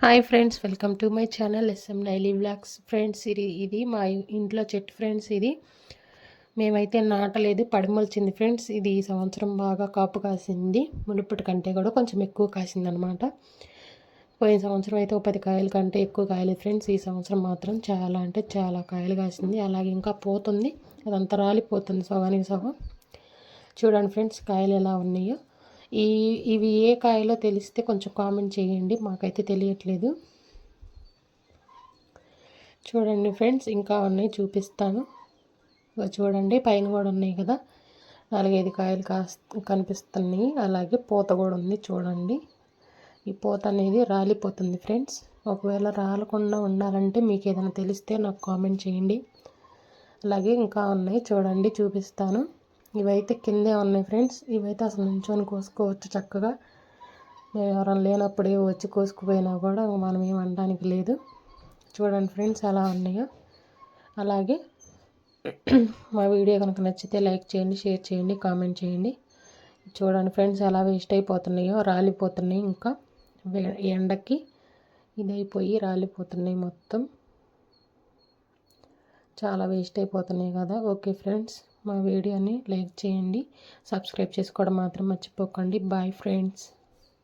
Hi friends, welcome to my channel S M daily vlogs. Friends, ఇది మా ఇంట్లో చెట్టు ఫ్రెండ్స్. ఇది మేమైతే నాటలేదు, పడిమొలిచింది ఫ్రెండ్స్. ఇది ఈ సంవత్సరం బాగా కాపు కాసింది, మునుపటి కంటే కూడా కొంచెం ఎక్కువ కాసిందనమాట. పోయిన సంవత్సరం అయితే 10 కాయల కంటే ఎక్కువ కాయలేదు ఫ్రెండ్స్. ఈ సంవత్సరం మాత్రం చాలా అంటే చాలా కాయలు కాసింది. అలాగే ఇంకా పోతుంది, అదంతా రాలిపోతుంది సగానికి సగం. చూడండి ఫ్రెండ్స్, కాయలు ఎలా ఉన్నాయో. ఇవి ఏ కాయలో తెలిస్తే కొంచెం కామెంట్ చేయండి, మాకైతే తెలియట్లేదు. చూడండి ఫ్రెండ్స్, ఇంకా ఉన్నాయి, చూపిస్తాను. చూడండి, పైన కూడా ఉన్నాయి కదా, 4-5 కాయలు కనిపిస్తున్నాయి. అలాగే పూత కూడా ఉంది చూడండి. ఈ పూత అనేది రాలిపోతుంది ఫ్రెండ్స్. ఒకవేళ రాలకుండా ఉండాలంటే మీకు ఏదైనా తెలిస్తే నాకు కామెంట్ చేయండి. అలాగే ఇంకా ఉన్నాయి చూడండి, చూపిస్తాను. ఇవైతే కిందే ఉన్నాయి ఫ్రెండ్స్. ఇవైతే అసలు నుంచొని కోసుకోవచ్చు చక్కగా. ఎవరైనా లేనప్పుడే వచ్చి కోసుకుపోయినా కూడా మనం ఏం అనడానికి లేదు. చూడండి ఫ్రెండ్స్, ఎలా ఉన్నాయో. అలాగే మా వీడియో కనుక నచ్చితే లైక్ చేయండి, షేర్ చేయండి, కామెంట్ చేయండి. చూడండి ఫ్రెండ్స్, ఎలా వేస్ట్ అయిపోతున్నాయో, రాలిపోతున్నాయి. ఇంకా ఎండకి ఇదైపోయి రాలిపోతున్నాయి మొత్తం. చాలా వేస్ట్ అయిపోతున్నాయి కదా. ఓకే ఫ్రెండ్స్, మా వీడియోని లైక్ చేయండి, సబ్స్క్రైబ్ చేసుకోవడం మాత్రం మర్చిపోకండి. Bye friends.